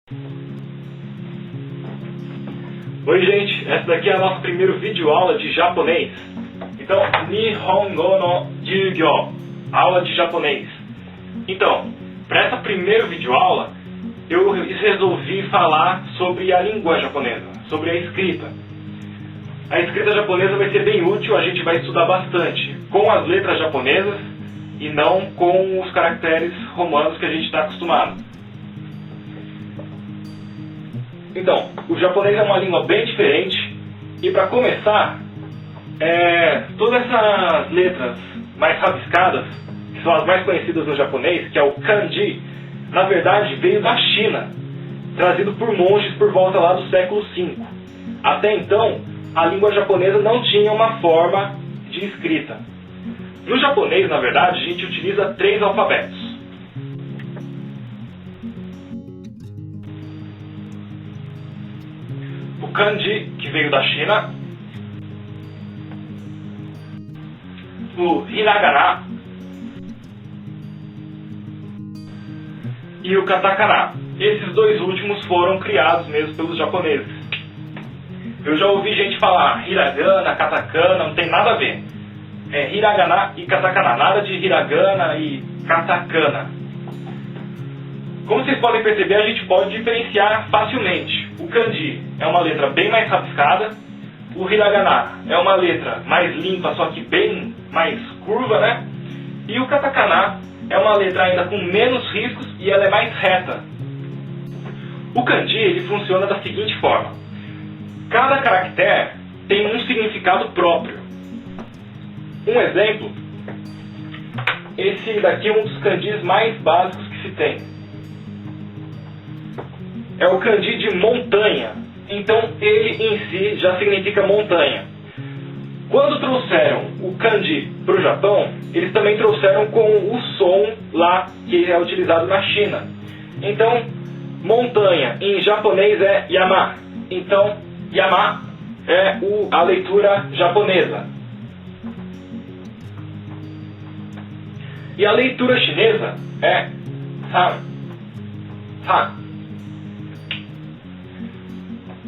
Oi gente, essa daqui é a nossa primeira videoaula de japonês. Então, Nihongo no Jugyo, aula de japonês. Então, para essa primeira videoaula, eu resolvi falar sobre a língua japonesa, sobre a escrita. A escrita japonesa vai ser bem útil, a gente vai estudar bastante com as letras japonesas e não com os caracteres romanos que a gente está acostumado. Então, o japonês é uma língua bem diferente e para começar, todas essas letras mais rabiscadas, que são as mais conhecidas no japonês, que é o kanji, na verdade veio da China, trazido por monges por volta lá do século V. Até então, a língua japonesa não tinha uma forma de escrita. No japonês, na verdade, a gente utiliza 3 alfabetos. O kanji, que veio da China, o hiragana e o katakana. Esses 2 últimos foram criados mesmo pelos japoneses. Eu já ouvi gente falar hiragana, katakana, não tem nada a ver. É hiragana e katakana, nada de hiragana e katakana. Como vocês podem perceber, a gente pode diferenciar facilmente. O kanji é uma letra bem mais rabiscada, o hiragana é uma letra mais limpa, só que bem mais curva, né? E o katakana é uma letra ainda com menos riscos e ela é mais reta. O kanji ele funciona da seguinte forma: cada caractere tem um significado próprio. Um exemplo, esse daqui é um dos kanjis mais básicos que se tem. É o kanji de montanha. Então ele em si já significa montanha. Quando trouxeram o kanji para o Japão, eles também trouxeram com o som lá que é utilizado na China. Então, montanha em japonês é yama. Então, yama é a leitura japonesa. E a leitura chinesa é san. San.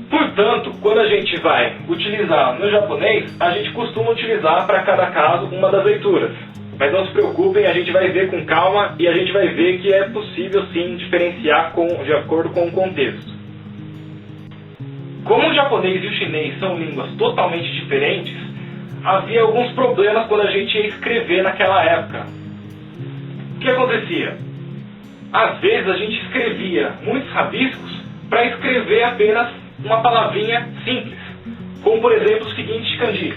Portanto, quando a gente vai utilizar no japonês, a gente costuma utilizar para cada caso uma das leituras. Mas não se preocupem, a gente vai ver com calma e a gente vai ver que é possível sim diferenciar de acordo com o contexto. Como o japonês e o chinês são línguas totalmente diferentes, havia alguns problemas quando a gente ia escrever naquela época. O que acontecia? Às vezes a gente escrevia muitos rabiscos para escrever apenas uma palavrinha simples, como por exemplo o seguinte kanji.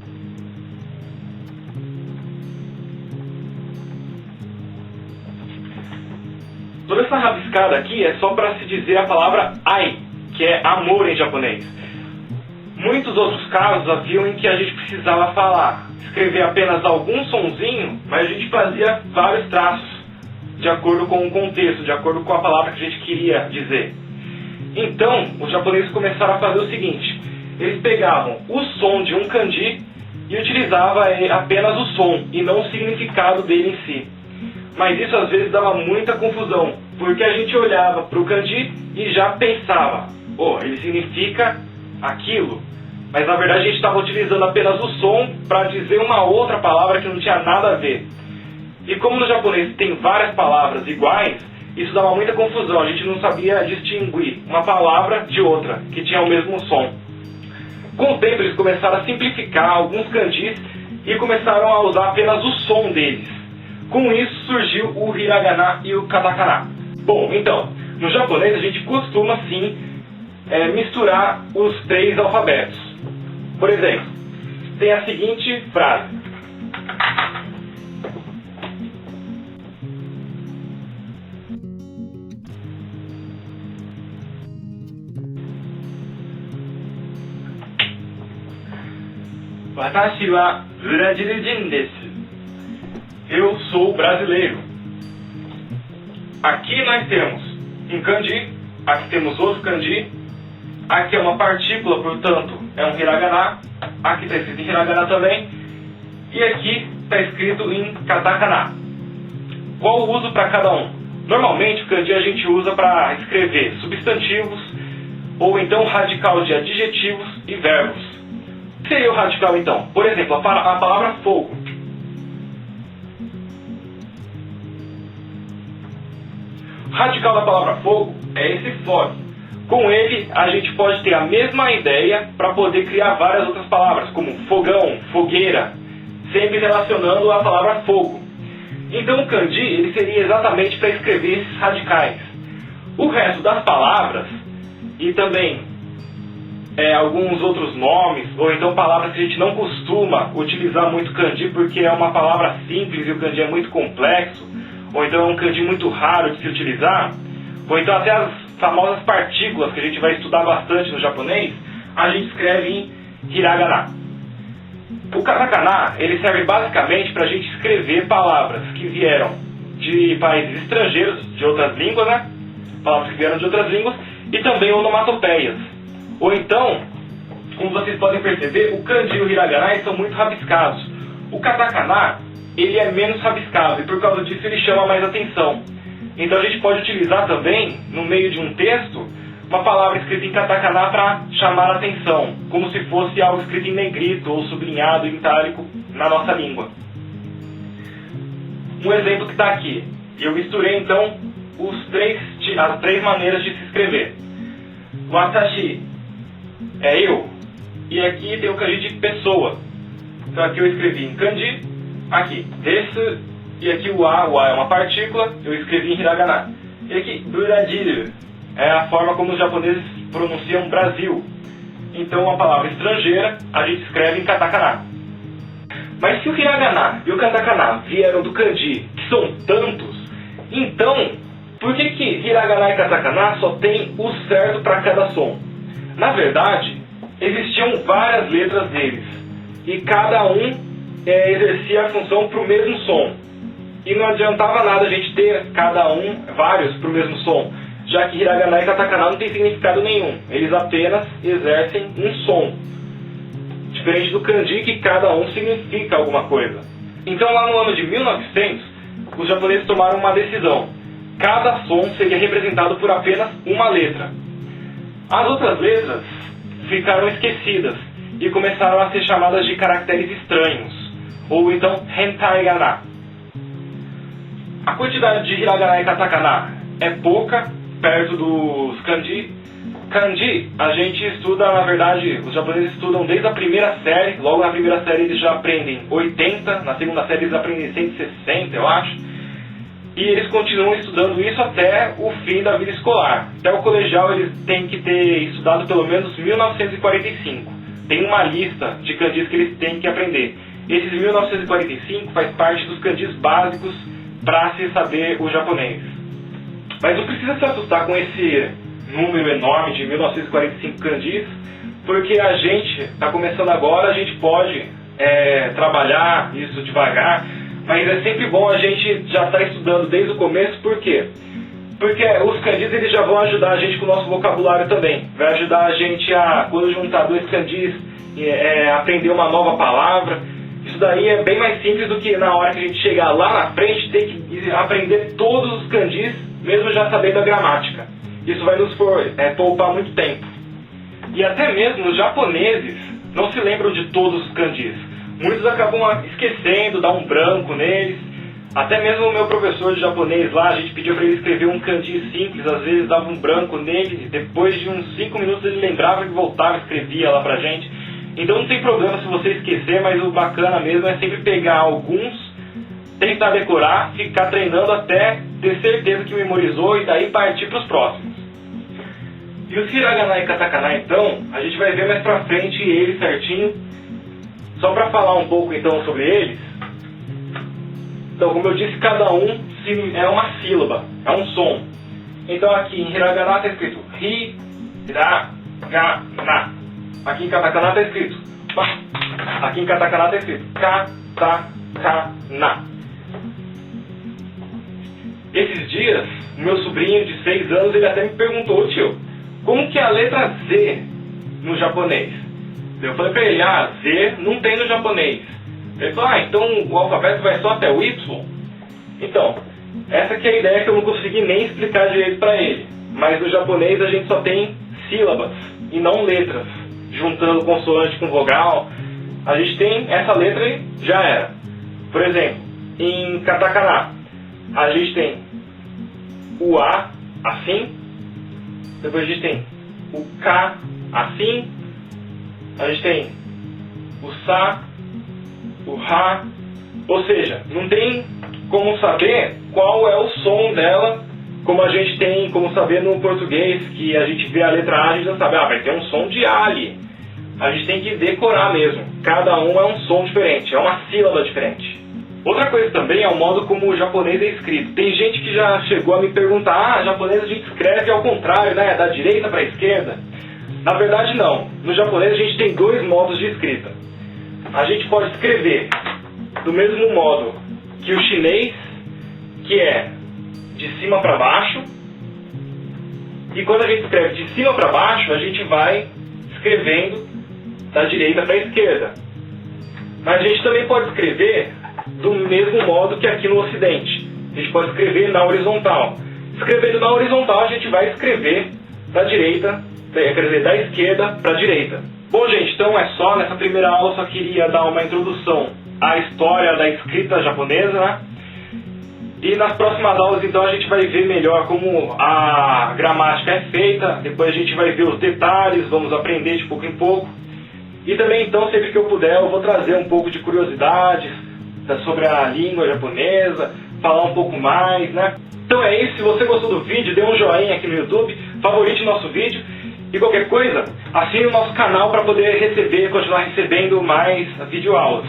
Toda essa rabiscada aqui é só para se dizer a palavra ai, que é amor em japonês. Muitos outros casos haviam em que a gente precisava escrever apenas algum sonzinho, mas a gente fazia vários traços, de acordo com o contexto, de acordo com a palavra que a gente queria dizer. Então, os japoneses começaram a fazer o seguinte: eles pegavam o som de um kanji e utilizavam apenas o som e não o significado dele em si. Mas isso às vezes dava muita confusão, porque a gente olhava para o kanji e já pensava, ele significa aquilo. Mas na verdade a gente estava utilizando apenas o som para dizer uma outra palavra que não tinha nada a ver. E como no japonês tem várias palavras iguais, isso dava muita confusão, a gente não sabia distinguir uma palavra de outra, que tinha o mesmo som. Com o tempo eles começaram a simplificar alguns kanjis e começaram a usar apenas o som deles. Com isso surgiu o hiragana e o katakana. Bom, então, no japonês a gente costuma sim misturar os 3 alfabetos. Por exemplo, tem a seguinte frase: Watashi wa Brasileiro desu. Eu sou brasileiro. Aqui nós temos um kanji, aqui temos outro kanji, aqui é uma partícula, portanto é um hiragana, aqui está escrito em hiragana também, e aqui está escrito em katakana. Qual o uso para cada um? Normalmente o kanji a gente usa para escrever substantivos ou então radical de adjetivos e verbos. O que seria o radical então? Por exemplo, a palavra fogo. O radical da palavra fogo é esse fog. Com ele, a gente pode ter a mesma ideia para poder criar várias outras palavras, como fogão, fogueira, sempre relacionando a palavra fogo. Então o kanji ele seria exatamente para escrever esses radicais. O resto das palavras, e também alguns outros nomes, ou então palavras que a gente não costuma utilizar muito kanji porque é uma palavra simples e o kanji é muito complexo, ou então é um kanji muito raro de se utilizar, ou então até as famosas partículas que a gente vai estudar bastante no japonês, a gente escreve em hiragana. O katakana ele serve basicamente para a gente escrever palavras que vieram de países estrangeiros, de outras línguas, né? Palavras que vieram de outras línguas, e também onomatopeias. Ou então, como vocês podem perceber, o kanji e o hiragana são muito rabiscados. O katakana ele é menos rabiscado e por causa disso ele chama mais atenção. Então a gente pode utilizar também, no meio de um texto, uma palavra escrita em katakana para chamar a atenção, como se fosse algo escrito em negrito ou sublinhado em itálico na nossa língua. Um exemplo que está aqui. Eu misturei então as três maneiras de se escrever. Watashi é eu, e aqui tem o kanji de pessoa. Então aqui eu escrevi em kanji, aqui desu, e aqui o A é uma partícula, eu escrevi em hiragana. E aqui Brasil é a forma como os japoneses pronunciam Brasil. Então a palavra estrangeira a gente escreve em katakana. Mas se o hiragana e o katakana vieram do kanji, que são tantos, então por que hiragana e katakana só tem o certo para cada som? Na verdade, existiam várias letras deles, e cada um exercia a função para o mesmo som. E não adiantava nada a gente ter vários para o mesmo som, já que hiragana e katakana não tem significado nenhum, eles apenas exercem um som. Diferente do kanji, que cada um significa alguma coisa. Então lá no ano de 1900, os japoneses tomaram uma decisão. Cada som seria representado por apenas uma letra. As outras letras ficaram esquecidas e começaram a ser chamadas de caracteres estranhos, ou então hentai-gana. A quantidade de hiragana e katakana é pouca, perto dos kanji. Kanji a gente estuda, na verdade, os japoneses estudam desde a primeira série. Logo na primeira série eles já aprendem 80, na segunda série eles aprendem 160, eu acho. E eles continuam estudando isso até o fim da vida escolar. Até o colegial eles têm que ter estudado pelo menos 1945. Tem uma lista de kanjis que eles têm que aprender. Esses 1945 faz parte dos kanjis básicos para se saber o japonês. Mas não precisa se assustar com esse número enorme de 1945 kanjis, porque a gente está começando agora, a gente pode trabalhar isso devagar, mas é sempre bom a gente já estar estudando desde o começo. Por quê? Porque os kanjis eles já vão ajudar a gente com o nosso vocabulário também. Vai ajudar a gente a, quando juntar dois kanjis, aprender uma nova palavra. Isso daí é bem mais simples do que na hora que a gente chegar lá na frente ter que aprender todos os kanjis, mesmo já sabendo a gramática. Isso vai nos poupar muito tempo. E até mesmo os japoneses não se lembram de todos os kanjis. Muitos acabam esquecendo, dá um branco neles. Até mesmo o meu professor de japonês lá, a gente pediu para ele escrever um kanji simples, às vezes dava um branco nele, depois de uns 5 minutos ele lembrava e voltava e escrevia lá pra gente. Então não tem problema se você esquecer, mas o bacana mesmo é sempre pegar alguns, tentar decorar, ficar treinando até ter certeza que memorizou e daí partir para os próximos. E os hiragana e katakana então, a gente vai ver mais pra frente eles certinho. Só para falar um pouco então sobre eles. Então, como eu disse, cada um é uma sílaba, é um som. Então aqui em hiragana está escrito hiragana. Aqui em katakana está escrito ba. Aqui em katakana está escrito katakana. Esses dias, meu sobrinho de 6 anos, ele até me perguntou: tio, como que é a letra Z no japonês? Eu falei pra ele: Z não tem no japonês. Ele falou: então o alfabeto vai só até o Y? Então, Essa que é a ideia que eu não consegui nem explicar direito para ele. Mas no japonês a gente só tem sílabas e não letras, juntando consoante com vogal. A gente tem essa letra e já era. Por exemplo, em katakana, a gente tem o A assim, depois a gente tem o K assim, a gente tem o Sa, o Ra, ou seja, não tem como saber qual é o som dela, como a gente tem como saber no português, que a gente vê a letra A, a gente já sabe, vai ter um som de A ali. A gente tem que decorar mesmo, cada um é um som diferente, é uma sílaba diferente. Outra coisa também é o modo como o japonês é escrito. Tem gente que já chegou a me perguntar, japonês a gente escreve ao contrário, né, da direita para a esquerda. Na verdade não, no japonês a gente tem dois modos de escrita. A gente pode escrever do mesmo modo que o chinês, que é de cima para baixo, e quando a gente escreve de cima para baixo, a gente vai escrevendo da direita para a esquerda. Mas a gente também pode escrever do mesmo modo que aqui no Ocidente. A gente pode escrever na horizontal. Escrevendo na horizontal, a gente vai escrever da direita, quer dizer, da esquerda para a direita. Bom, gente, então é só. Nessa primeira aula eu só queria dar uma introdução à história da escrita japonesa, né? E nas próximas aulas, então, a gente vai ver melhor como a gramática é feita. Depois a gente vai ver os detalhes, vamos aprender de pouco em pouco. E também, então, sempre que eu puder, eu vou trazer um pouco de curiosidades sobre a língua japonesa, falar um pouco mais, né? Então é isso. Se você gostou do vídeo, dê um joinha aqui no YouTube, favorite o nosso vídeo. E qualquer coisa, assine o nosso canal para poder continuar recebendo mais videoaulas.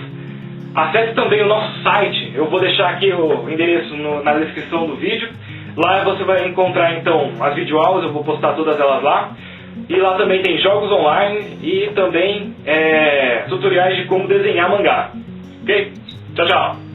Acesse também o nosso site, eu vou deixar aqui o endereço na descrição do vídeo. Lá você vai encontrar então as videoaulas, eu vou postar todas elas lá. E lá também tem jogos online e também tutoriais de como desenhar mangá. Ok? Tchau, tchau!